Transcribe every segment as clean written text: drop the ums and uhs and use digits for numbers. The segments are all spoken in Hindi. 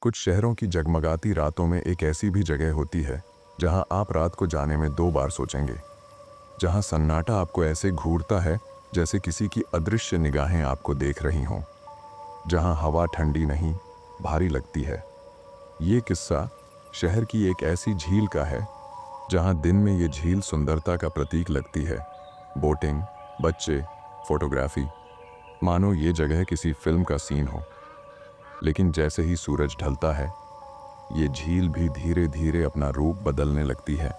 कुछ शहरों की जगमगाती रातों में एक ऐसी भी जगह होती है जहां आप रात को जाने में 2 बार सोचेंगे, जहां सन्नाटा आपको ऐसे घूरता है जैसे किसी की अदृश्य निगाहें आपको देख रही हों, जहां हवा ठंडी नहीं भारी लगती है। ये किस्सा शहर की एक ऐसी झील का है जहां दिन में ये झील सुंदरता का प्रतीक लगती है। बोटिंग, बच्चे, फोटोग्राफी, मानो ये जगह किसी फिल्म का सीन हो। लेकिन जैसे ही सूरज ढलता है, ये झील भी धीरे धीरे अपना रूप बदलने लगती है।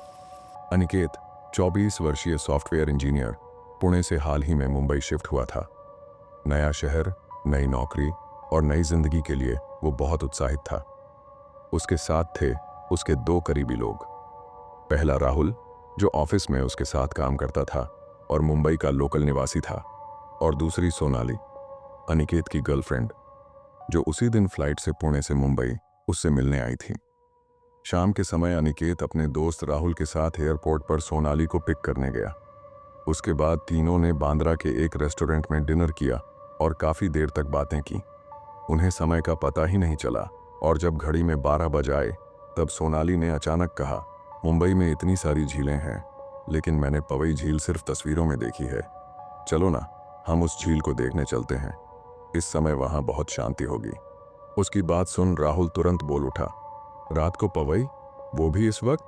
अनिकेत, 24 वर्षीय सॉफ्टवेयर इंजीनियर, पुणे से हाल ही में मुंबई शिफ्ट हुआ था। नया शहर, नई नौकरी और नई जिंदगी के लिए वो बहुत उत्साहित था। उसके साथ थे उसके 2 करीबी लोग। पहला राहुल, जो ऑफिस में उसके साथ काम करता था और मुंबई का लोकल निवासी था, और दूसरी सोनाली, अनिकेत की गर्लफ्रेंड, जो उसी दिन फ्लाइट से पुणे से मुंबई उससे मिलने आई थी। शाम के समय अनिकेत अपने दोस्त राहुल के साथ एयरपोर्ट पर सोनाली को पिक करने गया। उसके बाद तीनों ने बांद्रा के एक रेस्टोरेंट में डिनर किया और काफ़ी देर तक बातें की। उन्हें समय का पता ही नहीं चला, और जब घड़ी में 12 बज आए तब सोनाली ने अचानक कहा, मुंबई में इतनी सारी झीलें हैं, लेकिन मैंने पवई झील सिर्फ तस्वीरों में देखी है। चलो ना, हम उस झील को देखने चलते हैं। इस समय वहाँ बहुत शांति होगी। उसकी बात सुन राहुल तुरंत बोल उठा, रात को पवई, वो भी इस वक्त?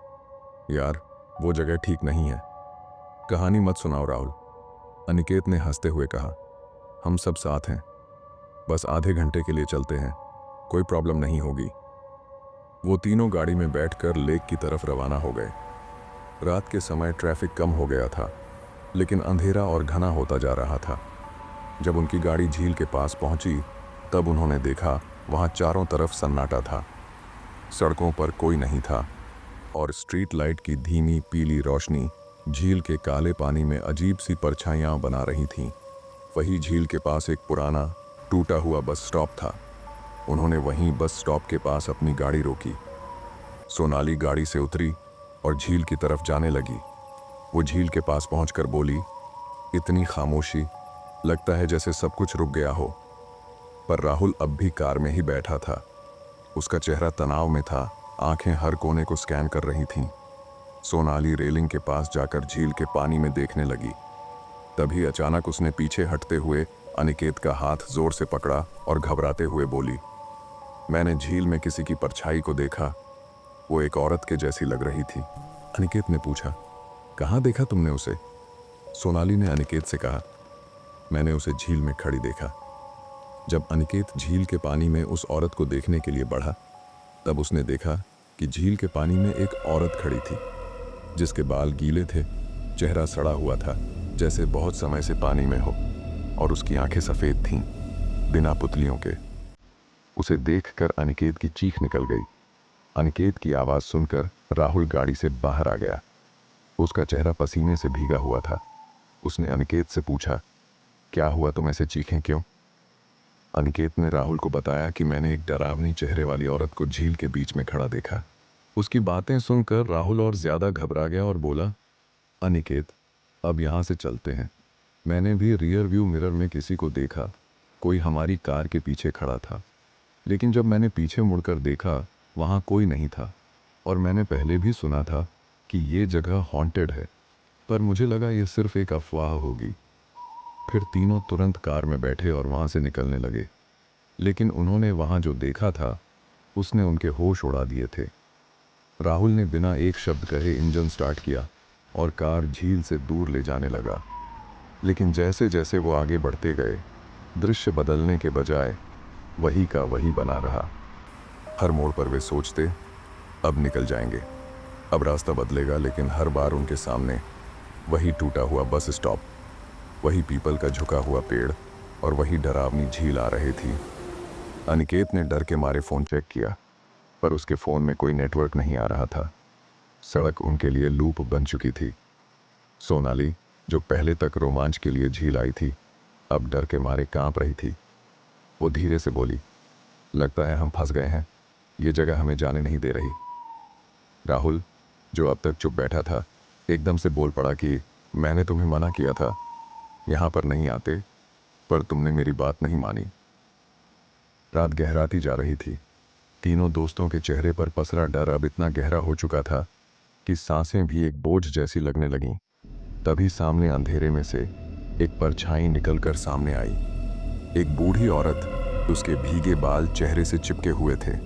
यार, वो जगह ठीक नहीं है। कहानी मत सुनाओ राहुल, अनिकेत ने हंसते हुए कहा। हम सब साथ हैं, बस आधे घंटे के लिए चलते हैं, कोई प्रॉब्लम नहीं होगी। वो तीनों गाड़ी में बैठकर लेक की तरफ रवाना हो गए। रात के समय ट्रैफिक कम हो गया था, लेकिन अंधेरा और घना होता जा रहा था। जब उनकी गाड़ी झील के पास पहुंची, तब उन्होंने देखा वहां चारों तरफ सन्नाटा था। सड़कों पर कोई नहीं था, और स्ट्रीट लाइट की धीमी पीली रोशनी झील के काले पानी में अजीब सी परछाइयां बना रही थीं। वही झील के पास एक पुराना टूटा हुआ बस स्टॉप था। उन्होंने वहीं बस स्टॉप के पास अपनी गाड़ी रोकी। सोनाली गाड़ी से उतरी और झील की तरफ जाने लगी। वो झील के पास पहुंचकर बोली, इतनी खामोशी, लगता है जैसे सब कुछ रुक गया हो। पर राहुल अब भी कार में ही बैठा था। उसका चेहरा तनाव में था, आंखें हर कोने को स्कैन कर रही थीं। सोनाली रेलिंग के पास जाकर झील के पानी में देखने लगी। तभी अचानक उसने पीछे हटते हुए अनिकेत का हाथ जोर से पकड़ा और घबराते हुए बोली, मैंने झील में किसी की परछाई को देखा, वो एक औरत के जैसी लग रही थी। अनिकेत ने पूछा, कहाँ देखा तुमने उसे? सोनाली ने अनिकेत से कहा, मैंने उसे झील में खड़ी देखा। जब अनिकेत झील के पानी में उस औरत को देखने के लिए बढ़ा, तब उसने देखा कि झील के पानी में एक औरत खड़ी थी, जिसके बाल गीले थे, चेहरा सड़ा हुआ था जैसे बहुत समय से पानी में हो, और उसकी आंखें सफ़ेद थीं, बिना पुतलियों के। उसे देखकर अनिकेत की चीख निकल गई। अनिकेत की आवाज़ सुनकर राहुल गाड़ी से बाहर आ गया। उसका चेहरा पसीने से भीगा हुआ था। उसने अनिकेत से पूछा, क्या हुआ, तुम ऐसे चीखें क्यों? अनिकेत ने राहुल को बताया कि मैंने एक डरावनी चेहरे वाली औरत को झील के बीच में खड़ा देखा। उसकी बातें सुनकर राहुल और ज़्यादा घबरा गया और बोला, अनिकेत, अब यहाँ से चलते हैं। मैंने भी रियर व्यू मिरर में किसी को देखा, कोई हमारी कार के पीछे खड़ा था, लेकिन जब मैंने पीछे मुड़कर देखा, वहाँ कोई नहीं था। और मैंने पहले भी सुना था कि ये जगह हॉन्टेड है, पर मुझे लगा ये सिर्फ एक अफवाह होगी। फिर तीनों तुरंत कार में बैठे और वहाँ से निकलने लगे, लेकिन उन्होंने वहाँ जो देखा था उसने उनके होश उड़ा दिए थे। राहुल ने बिना एक शब्द कहे इंजन स्टार्ट किया और कार झील से दूर ले जाने लगा। लेकिन जैसे जैसे वो आगे बढ़ते गए, दृश्य बदलने के बजाय वही का वही बना रहा। हर मोड़ पर वे सोचते, अब निकल जाएंगे, अब रास्ता बदलेगा, लेकिन हर बार उनके सामने वही टूटा हुआ बस स्टॉप, वही पीपल का झुका हुआ पेड़ और वही डरावनी झील आ रही थी। अनिकेत ने डर के मारे फ़ोन चेक किया, पर उसके फ़ोन में कोई नेटवर्क नहीं आ रहा था। सड़क उनके लिए लूप बन चुकी थी। सोनाली, जो पहले तक रोमांच के लिए झील आई थी, अब डर के मारे कांप रही थी। वो धीरे से बोली, लगता है हम फंस गए हैं, ये जगह हमें जाने नहीं दे रही। राहुल, जो अब तक चुप बैठा था, एकदम से बोल पड़ा कि मैंने तुम्हें मना किया था, यहाँ पर नहीं आते, पर तुमने मेरी बात नहीं मानी। रात गहराती जा रही थी। तीनों दोस्तों के चेहरे पर पसरा डर अब इतना गहरा हो चुका था कि सांसें भी एक बोझ जैसी लगने लगीं। तभी सामने अंधेरे में से एक परछाई निकलकर सामने आई। एक बूढ़ी औरत, उसके भीगे बाल चेहरे से चिपके हुए थे,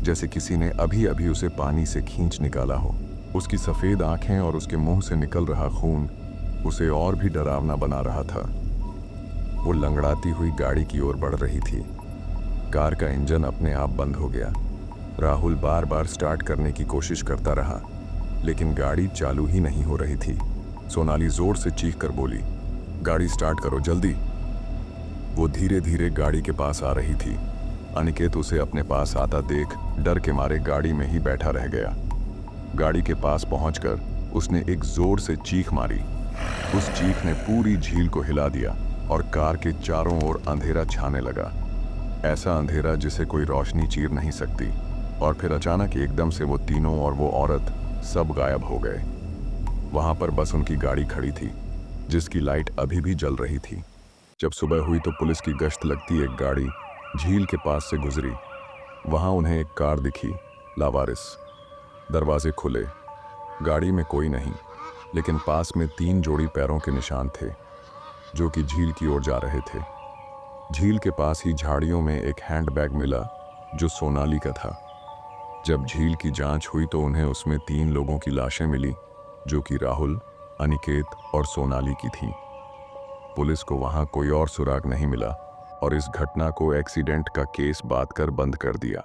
जैसे किसी ने अभी अभी उसे पानी से खींच निकाला हो। उसकी सफ़ेद आंखें और उसके मुंह से निकल रहा खून उसे और भी डरावना बना रहा था। वो लंगड़ाती हुई गाड़ी की ओर बढ़ रही थी। कार का इंजन अपने आप बंद हो गया। राहुल बार बार स्टार्ट करने की कोशिश करता रहा, लेकिन गाड़ी चालू ही नहीं हो रही थी। सोनाली जोर से चीख कर बोली, गाड़ी स्टार्ट करो जल्दी। वो धीरे धीरे गाड़ी के पास आ रही थी। अनिकेत उसे अपने पास आता देख डर के मारे गाड़ी में ही बैठा रह गया। गाड़ी के पास पहुंचकर उसने एक जोर से चीख मारी। उस चीख ने पूरी झील को हिला दिया और कार के चारों ओर अंधेरा छाने लगा। ऐसा अंधेरा जिसे कोई रोशनी चीर नहीं सकती। और फिर अचानक एकदम से वो तीनों और वो औरत सब गायब हो गए। वहां पर बस उनकी गाड़ी खड़ी थी, जिसकी लाइट अभी भी जल रही थी। जब सुबह हुई तो पुलिस की गश्त लगती एक गाड़ी झील के पास से गुजरी। वहां उन्हें एक कार दिखी, लावारिस। दरवाजे खुले, गाड़ी में कोई नहीं, लेकिन पास में 3 जोड़ी पैरों के निशान थे, जो कि झील की ओर जा रहे थे। झील के पास ही झाड़ियों में एक हैंडबैग मिला, जो सोनाली का था। जब झील की जांच हुई तो उन्हें उसमें 3 लोगों की लाशें मिली, जो कि राहुल, अनिकेत और सोनाली की थीं। पुलिस को वहां कोई और सुराग नहीं मिला और इस घटना को एक्सीडेंट का केस बात कर बंद कर दिया।